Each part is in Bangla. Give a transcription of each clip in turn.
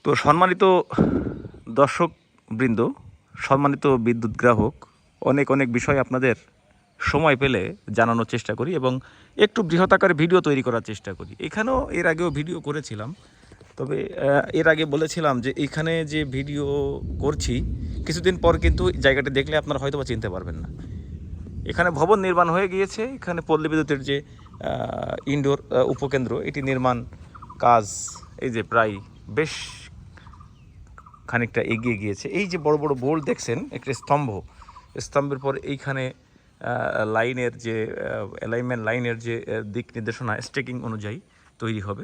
তো সম্মানিত দর্শকবৃন্দ, সম্মানিত বিদ্যুৎ গ্রাহক, অনেক অনেক বিষয় আপনাদের সময় পেলে জানানোর চেষ্টা করি এবং একটু বৃহৎ আকারে ভিডিও তৈরি করার চেষ্টা করি। এখানেও এর আগেও ভিডিও করেছিলাম, তবে এর আগে বলেছিলাম যে এখানে যে ভিডিও করছি কিছুদিন পর কিন্তু জায়গাটি দেখলে আপনারা হয়তো বা চিনতে পারবেন না। এখানে ভবন নির্মাণ হয়ে গিয়েছে। এখানে পল্লী বিদ্যুতের যে ইনডোর উপকেন্দ্র, এটি নির্মাণ কাজ এই যে প্রায় বেশ খানিকটা এগিয়ে গিয়েছে। এই যে বড় বড় বোল্ট দেখছেন, একটা স্তম্ভের পর এইখানে লাইনের যে অ্যালাইনমেন্ট লাইনের যে দিক নির্দেশনা স্টেকিং অনুযায়ী তৈরি হবে।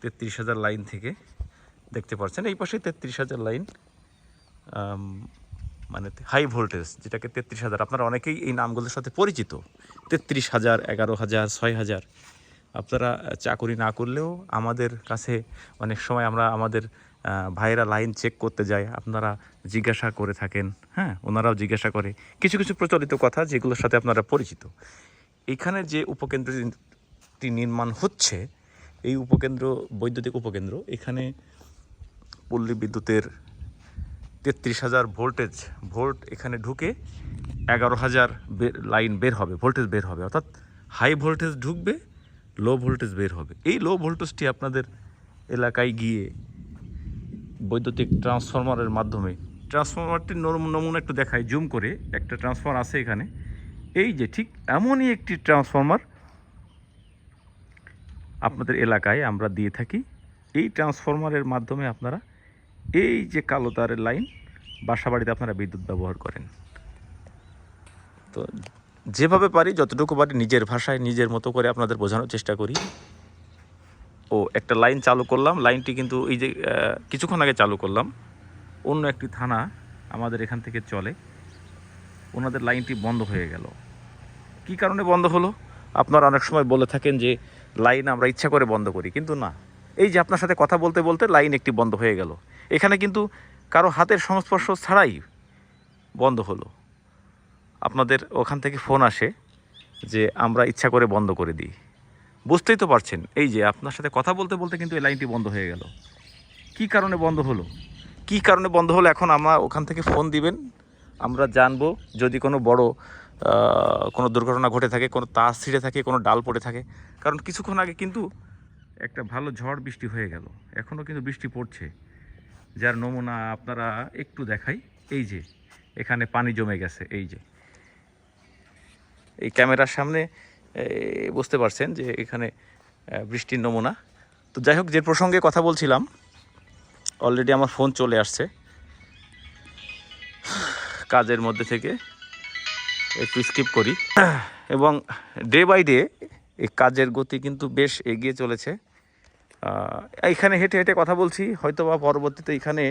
33,000 লাইন থেকে দেখতে পাচ্ছেন এই পাশে 33,000 লাইন, মানে হাই ভোল্টেজ, যেটাকে 33,000 আপনারা অনেকেই এই নামগুলোর সাথে পরিচিত। 33,000, 11,000, 6,000। আপনারা চাকুরি না করলেও আমাদের কাছে অনেক সময় আমরা আমাদের ভাইয়েরা লাইন চেক করতে যায়, আপনারা জিজ্ঞাসা করে থাকেন, হ্যাঁ, ওনারাও জিজ্ঞাসা করে কিছু কিছু প্রচলিত কথা যেগুলোর সাথে আপনারা পরিচিত। এইখানে যে উপকেন্দ্রটি নির্মাণ হচ্ছে, এই উপকেন্দ্র বৈদ্যুতিক উপকেন্দ্র, এখানে পল্লী বিদ্যুতের 33,000 ভোল্ট এখানে ঢুকে 11,000 লাইন বের হবে, ভোল্টেজ বের হবে, অর্থাৎ হাই ভোল্টেজ ঢুকবে, লো ভোল্টেজ বের হবে। এই লো ভোল্টেজটি আপনাদের এলাকায় গিয়ে বৈদ্যুতিক ট্রান্সফরমারের মাধ্যমে, ট্রান্সফরমারটির নমুনা একটু দেখায় জুম করে, একটা ট্রান্সফরমার আছে এখানে, এই যে ঠিক এমনই একটি ট্রান্সফরমার আপনাদের এলাকায় আমরা দিয়ে থাকি। এই ট্রান্সফরমারের মাধ্যমে আপনারা এই যে কালো তারের লাইন, বাসা বাড়িতে আপনারা বিদ্যুৎ ব্যবহার করেন। তো যেভাবে পারি, যতটুকু পারি নিজের ভাষায় নিজের মতো করে আপনাদের বোঝানোর চেষ্টা করি। একটা লাইন চালু করলাম, লাইনটি কিন্তু এই যে কিছুক্ষণ আগে চালু করলাম, অন্য একটি থানা আমাদের এখান থেকে চলে, ওনাদের লাইনটি বন্ধ হয়ে গেল। কি কারণে বন্ধ হলো? আপনারা অনেক সময় বলে থাকেন যে লাইন আমরা ইচ্ছা করে বন্ধ করি, কিন্তু না, এই যে আপনার সাথে কথা বলতে বলতে লাইন একটি বন্ধ হয়ে গেল। এখানে কিন্তু কারো হাতের সংস্পর্শ ছাড়াই বন্ধ হলো। আপনাদের ওখান থেকে ফোন আসে যে আমরা ইচ্ছা করে বন্ধ করে দিই। বুঝতেই তো পারছেন, এই যে আপনার সাথে কথা বলতে বলতে কিন্তু এই লাইনটি বন্ধ হয়ে গেল। কি কারণে বন্ধ হলো? কি কারণে বন্ধ হলো এখন আমরা ওখান থেকে ফোন দিবেন, আমরা জানবো। যদি কোনো বড় কোনো দুর্ঘটনা ঘটে থাকে, কোনো তার ছিঁড়ে থাকে, কোনো ডাল পড়ে থাকে, কারণ কিছুক্ষণ আগে কিন্তু একটা ভালো ঝড় বৃষ্টি হয়ে গেল, এখনও কিন্তু বৃষ্টি পড়ছে, যার নমুনা আপনারা একটু দেখাই। এই যে এখানে পানি জমে গেছে, এই যে এই ক্যামেরার সামনে বুঝতে পারছেন যে এখানে বৃষ্টির নমুনা। তো যাই হোক, যে প্রসঙ্গে কথা বলছিলাম, অলরেডি আমার ফোন চলে আসছে, কাজের মধ্যে থেকে একটু স্কিপ করি। এবং ডে বাই ডে এই কাজের গতি কিন্তু বেশ এগিয়ে চলেছে। এইখানে হেঁটে হেঁটে কথা বলছি, হয়তো বা পরবর্তীতে এখানে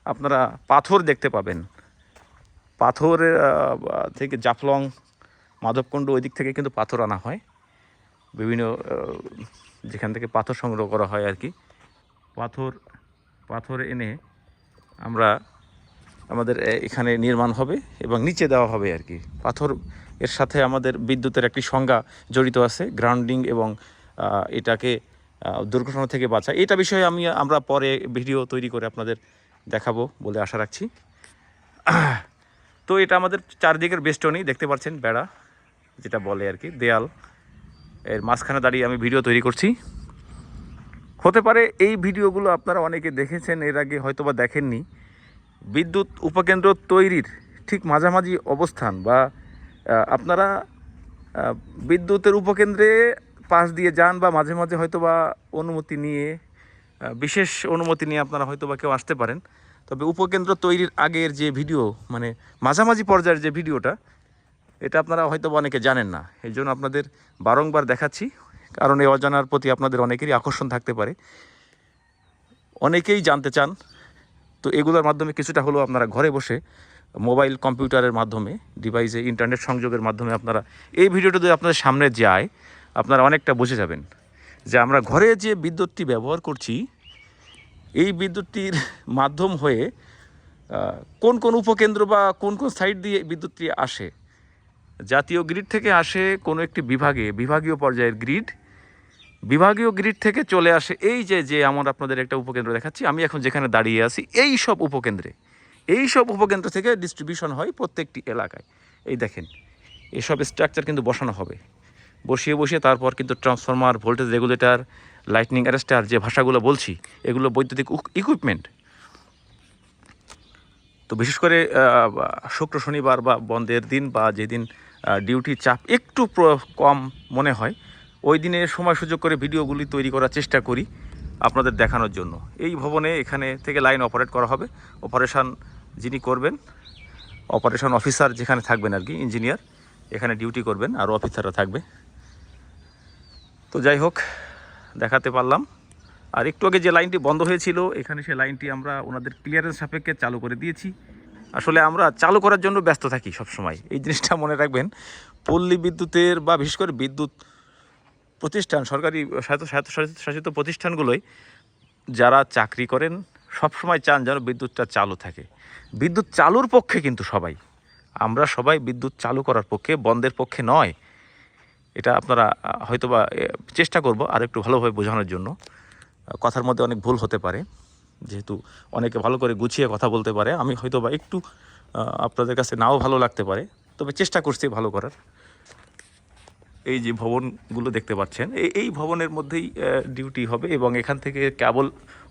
আপনারা পাথর দেখতে পাবেন। পাথর থেকে জাফলং, মাধবকুণ্ড, ওই দিক থেকে কিন্তু পাথর আনা হয়, বিভিন্ন যেখান থেকে পাথর সংগ্রহ করা হয় আর কি। পাথর এনে আমরা আমাদের এখানে নির্মাণ হবে এবং নিচে দেওয়া হবে আর কি। পাথর এর সাথে আমাদের বিদ্যুতের একটি সংজ্ঞা জড়িত আছে, গ্রাউন্ডিং, এবং এটাকে দুর্ঘটনা থেকে বাঁচা। এটা বিষয়ে আমরা পরে ভিডিও তৈরি করে আপনাদের দেখাবো বলে আশা রাখছি। তো এটা আমাদের চারদিকের বেষ্টনী, দেখতে পাচ্ছেন বেড়া যেটা বলে আর কি, দেয়াল, এর মাঝখানে দাঁড়িয়ে আমি ভিডিও তৈরি করছি। হতে পারে এই ভিডিওগুলো আপনারা অনেকে দেখেছেন এর আগে, হয়তো বা দেখেননি। বিদ্যুৎ উপকেন্দ্র তৈরির ঠিক মাঝামাঝি অবস্থান, বা আপনারা বিদ্যুতের উপকেন্দ্রে পাশ দিয়ে যান, বা মাঝে মাঝে হয়তো বা অনুমতি নিয়ে, বিশেষ অনুমতি নিয়ে আপনারা হয়তো বা কেউ আসতে পারেন। তবে উপকেন্দ্র তৈরির আগের যে ভিডিও, মানে মাঝামাঝি পর্যায়ের যে ভিডিওটা, এটা আপনারা হয়তো বা অনেকে জানেন না। এই জন্য আপনাদের বারংবার দেখাচ্ছি, কারণ এই অজানার প্রতি আপনাদের অনেকেরই আকর্ষণ থাকতে পারে, অনেকেই জানতে চান। তো এগুলোর মাধ্যমে কিছুটা হলেও আপনারা ঘরে বসে মোবাইল কম্পিউটারের মাধ্যমে, ডিভাইসে ইন্টারনেট সংযোগের মাধ্যমে আপনারা এই ভিডিওটা যদি আপনাদের সামনে যায়, আপনারা অনেকটা বুঝে যাবেন যে আমরা ঘরে যে বিদ্যুৎটি ব্যবহার করছি, এই বিদ্যুৎটির মাধ্যম হয়ে কোন কোন উপকেন্দ্র বা কোন কোন সাইড দিয়ে বিদ্যুৎটি আসে। জাতীয় গ্রিড থেকে আসে কোনো একটি বিভাগীয় পর্যায়ের গ্রিড, বিভাগীয় গ্রিড থেকে চলে আসে এই যে আমার আপনাদের একটা উপকেন্দ্র দেখাচ্ছি, আমি এখন যেখানে দাঁড়িয়ে আছি এই সব উপকেন্দ্র থেকে ডিস্ট্রিবিউশন হয় প্রত্যেকটি এলাকায়। এই দেখেন এসব স্ট্রাকচার কিন্তু বসানো হবে, বসিয়ে তারপর কিন্তু transformer, voltage regulator, lightning arrester, যে ভাষাগুলো বলছি এগুলো বৈদ্যুতিক ইকুইপমেন্ট। তো বিশেষ করে শুক্র শনিবার বা বন্ধের দিন বা যেদিন ডিউটির চাপ একটু কম মনে হয় ওই দিনে সময় সুযোগ করে ভিডিওগুলি তৈরি করার চেষ্টা করি আপনাদের দেখানোর জন্য। এই ভবনে এখানে থেকে লাইন অপারেট করা হবে। অপারেশন যিনি করবেন, অপারেশন অফিসার যেখানে থাকবেন আর কি, ইঞ্জিনিয়ার এখানে ডিউটি করবেন, আর অফিসাররা থাকবে। তো যাই হোক দেখাতে পারলাম। আর একটু আগে যে লাইনটি বন্ধ হয়েছিল এখানে সে লাইনটি আমরা ওনাদের ক্লিয়ারেন্স সাপেক্ষে চালু করে দিয়েছি। আসলে আমরা চালু করার জন্য ব্যস্ত থাকি সবসময়, এই জিনিসটা মনে রাখবেন। পল্লী বিদ্যুতের বা বিশেষ করে বিদ্যুৎ প্রতিষ্ঠান, সরকারি স্বায়ত্তশাসিত প্রতিষ্ঠানগুলোয় যারা চাকরি করেন সবসময় চান যেন বিদ্যুৎটা চালু থাকে। বিদ্যুৎ চালুর পক্ষে কিন্তু সবাই, আমরা সবাই বিদ্যুৎ চালু করার পক্ষে, বন্ধের পক্ষে নয়। এটা আপনারা হয়তোবা চেষ্টা করব আর একটু ভালোভাবে বোঝানোর জন্য। কথার মধ্যে অনেক ভুল হতে পারে, যেহেতু অনেকে ভালো করে গুছিয়ে কথা বলতে পারে, আমি হয়তোবা একটু আপনাদের কাছে নাও ভালো লাগতে পারে, তবে চেষ্টা করছি ভালো করার। এই যে ভবনগুলো দেখতে পাচ্ছেন এই ভবনের মধ্যেই ডিউটি হবে, এবং এখান থেকে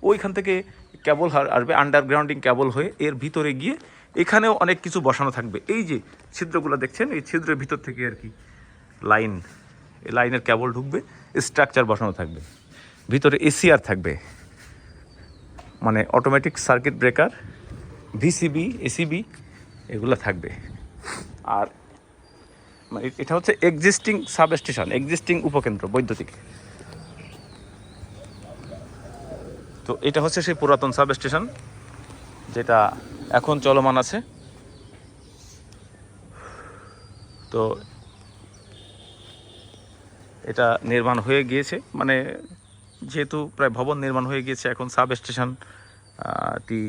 ওইখান থেকে কেবল আসবে আন্ডারগ্রাউন্ডিং কেবল হয়ে এর ভিতরে গিয়ে এখানেও অনেক কিছু বসানো থাকবে। এই যে ছিদ্রগুলো দেখছেন এই ছিদ্রের ভিতর থেকে আর কি লাইনের কেবল ঢুকবে, স্ট্রাকচার বসানো থাকবে, ভিতরে এসিআর থাকবে, মানে automatic circuit breaker, VCB, ACB এগুলো থাকবে। আর এটা হচ্ছে এক্সিস্টিং সাবস্টেশন, এক্সিস্টিং উপকেন্দ্র বৈদ্যুতিক। তো এটা হচ্ছে সেই পুরাতন সাবস্টেশন যেটা এখন চলমান আছে। তো এটা নির্মাণ হয়ে গিয়েছে, মানে যেহেতু প্রায় ভবন নির্মাণ হয়ে গিয়েছে, এখন সাবস্টেশনটি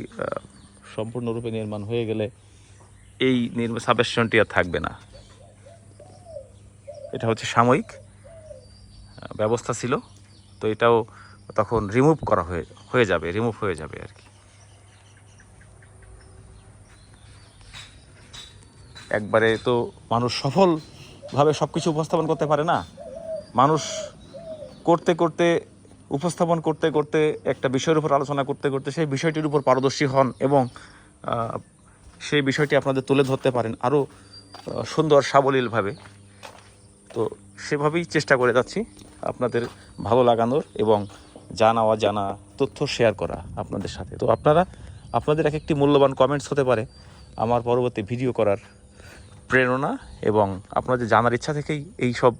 সম্পূর্ণরূপে নির্মাণ হয়ে গেলে এই সাবস্টেশনটি আর থাকবে না। এটা হচ্ছে সাময়িক ব্যবস্থা ছিল, তো এটাও তখন রিমুভ হয়ে যাবে আর কি। একবারে তো মানুষ সফলভাবে সব কিছু উপস্থাপন করতে পারে না। মানুষ উপস্থাপন করতে একটা বিষয়ের উপর আলোচনা করতে সেই বিষয়টির উপর পারদর্শী হন এবং সেই বিষয়টি আপনাদের তুলে ধরতে পারেন আরও সুন্দর সাবলীলভাবে। তো সেভাবেই চেষ্টা করে যাচ্ছি আপনাদের ভালো লাগানোর এবং জানা তথ্য শেয়ার করা আপনাদের সাথে। তো আপনাদের একটি মূল্যবান কমেন্টস হতে পারে আমার পরবর্তী ভিডিও করার প্রেরণা, এবং আপনাদের জানার ইচ্ছা থেকেই এই সব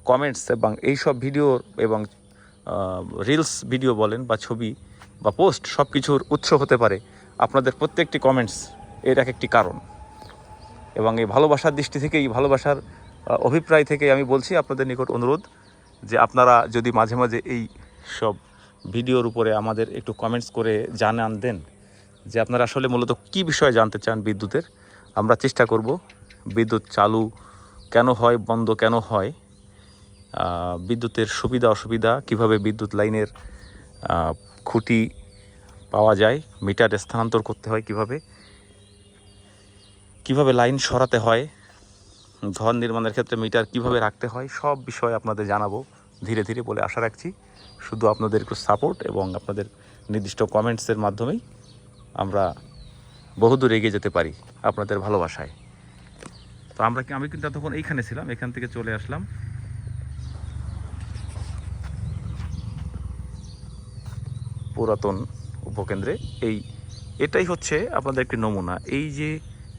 কমেন্টস এবং এই সব ভিডিও এবং রিলস ভিডিও বলেন বা ছবি বা পোস্ট সব কিছুর উৎস হতে পারে আপনাদের প্রত্যেকটি কমেন্টস, এর একটি কারণ। এবং এই ভালোবাসার দৃষ্টি থেকে, এই ভালোবাসার অভিপ্রায় থেকে আমি বলছি আপনাদের নিকট অনুরোধ যে আপনারা যদি মাঝে মাঝে এই সব ভিডিওর উপরে আমাদের একটু কমেন্টস করে জানান দেন যে আপনারা আসলে মূলত কী বিষয়ে জানতে চান বিদ্যুতের। আমরা চেষ্টা করব বিদ্যুৎ চালু কেন হয়, বন্ধ কেন হয়, বিদ্যুতের সুবিধা অসুবিধা, কিভাবে বিদ্যুৎ লাইনের খুঁটি পাওয়া যায়, মিটার স্থানান্তর করতে হয় কিভাবে লাইন সরাতে হয়, ঘর নির্মাণের ক্ষেত্রে মিটার কিভাবে রাখতে হয়, সব বিষয়ে আপনাদের জানাবো ধীরে ধীরে বলে আশা রাখছি। শুধু আপনাদের একটু সাপোর্ট এবং আপনাদের নির্দিষ্ট কমেন্টসের মাধ্যমেই আমরা বহুদূর এগিয়ে যেতে পারি আপনাদের ভালোবাসায়। তো আমি কিন্তু তখন এইখানে ছিলাম, এখান থেকে চলে আসলাম পুরাতন উপকেন্দ্রে। এটাই হচ্ছে আপনাদের একটি নমুনা। এই যে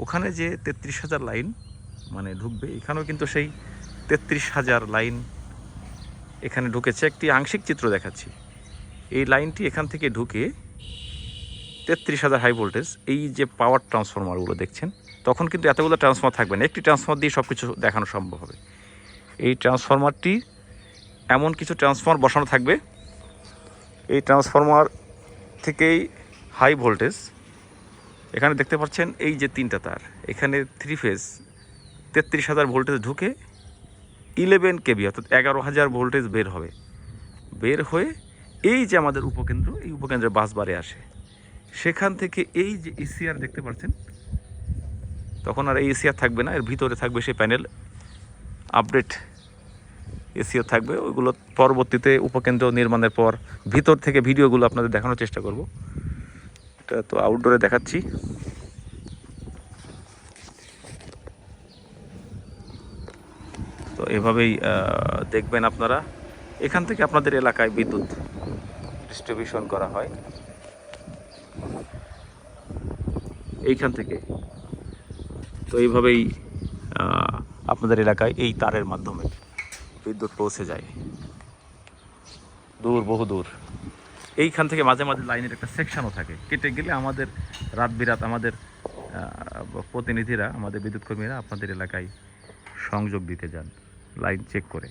ওখানে যে 33,000 লাইন মানে ঢুকবে, এখানেও কিন্তু সেই 33,000 লাইন এখানে ঢুকেছে। একটি আংশিক চিত্র দেখাচ্ছি। এই লাইনটি এখান থেকে ঢুকে 33,000 হাই ভোল্টেজ, এই যে পাওয়ার ট্রান্সফরমারগুলো দেখছেন, তখন কিন্তু এতগুলো ট্রান্সফরমার থাকবে না, একটি ট্রান্সফরমার দিয়ে সব কিছু দেখানো সম্ভব হবে। এই ট্রান্সফরমারটি এমন কিছু ট্রান্সফরমার বসানো থাকবে, এই ট্রান্সফরমার থেকেই হাই ভোল্টেজ, এখানে দেখতে পাচ্ছেন এই যে 3টা তার, এখানে 3 ফেজ 33,000 ভোল্টেজ ঢুকে 11 কেভি অর্থাৎ 11,000 ভোল্টেজ বের হবে। বের হয়ে এই যে আমাদের উপকেন্দ্র, এই উপকেন্দ্রের বাসবারে আসে। সেখান থেকে এই যে এসিআর দেখতে পাচ্ছেন, তখন আর এই এসিআর থাকবে না, এর ভিতরে থাকবে সেই প্যানেল আপডেট এসিআর থাকবে। ওইগুলো পরবর্তীতে উপকেন্দ্র নির্মাণের পর ভিতর থেকে ভিডিওগুলো আপনাদের দেখানোর চেষ্টা করব। এটা তো আউটডোরে দেখাচ্ছি। তো এভাবেই দেখবেন আপনারা। এখান থেকে আপনাদের এলাকায় বিদ্যুৎ ডিস্ট্রিবিউশন করা হয়, এইখান থেকে। তো এইভাবেই আপনাদের এলাকায় এই তারের মাধ্যমে বিদ্যুৎ পৌঁছে যায় দূর, বহু দূর। এইখান থেকে মাঝে মাঝে লাইনের একটা সেকশনও থাকে, কেটে গেলে আমাদের রাত বিরাত আমাদের প্রতিনিধিরা, আমাদের বিদ্যুৎ কর্মীরা আপনাদের এলাকায় সংযোগ দিতে যান লাইন চেক করে।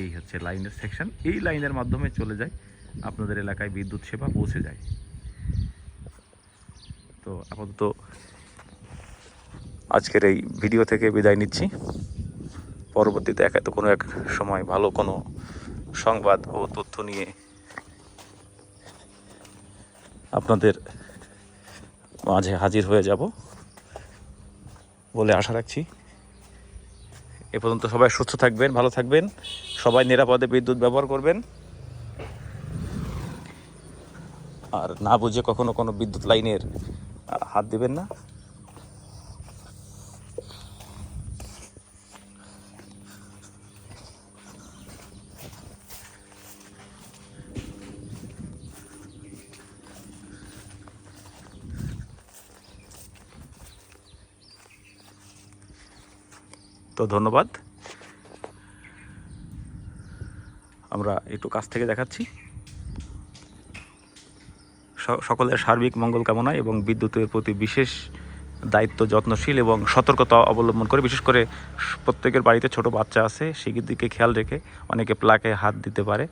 এই হচ্ছে লাইনের সেকশন, এই লাইনের মাধ্যমে চলে যায় আপনাদের এলাকায় বিদ্যুৎ সেবা পৌঁছে যায়। তো আপাতত আজকের এই ভিডিও থেকে বিদায় নিচ্ছি। পরবর্তীতে কোনো এক সময় ভালো কোনো সংবাদ ও তথ্য নিয়ে আপনাদের মাঝে হাজির হয়ে যাব বলে আশা রাখছি। এ পর্যন্ত সবাই সুস্থ থাকবেন, ভালো থাকবেন, সবাই নিরাপদে বিদ্যুৎ ব্যবহার করবেন, আর না বুঝে কখনো কোনো বিদ্যুৎ লাইনের হাত দিবেন না। তো ধন্যবাদ। আমরা একটু কাছ থেকে দেখাচ্ছি। সকলের সার্বিক মঙ্গল কামনায় এবং বিদ্যুতের প্রতি বিশেষ দায়িত্ব, যত্নশীল এবং সতর্কতা অবলম্বন করে, বিশেষ করে প্রত্যেকের বাড়িতে ছোট বাচ্চা আছে, সেই দিকে খেয়াল রেখে অনেকে প্লাগে হাত দিতে পারে।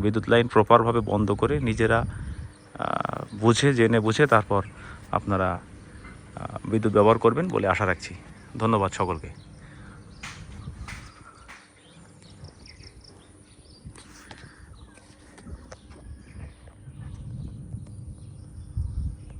বিদ্যুৎ লাইন প্রপারভাবে বন্ধ করে নিজেরা বুঝে, জেনে বুঝে তারপর আপনারা বিদ্যুৎ ব্যবহার করবেন বলে আশা রাখছি। ধন্যবাদ সকলকে।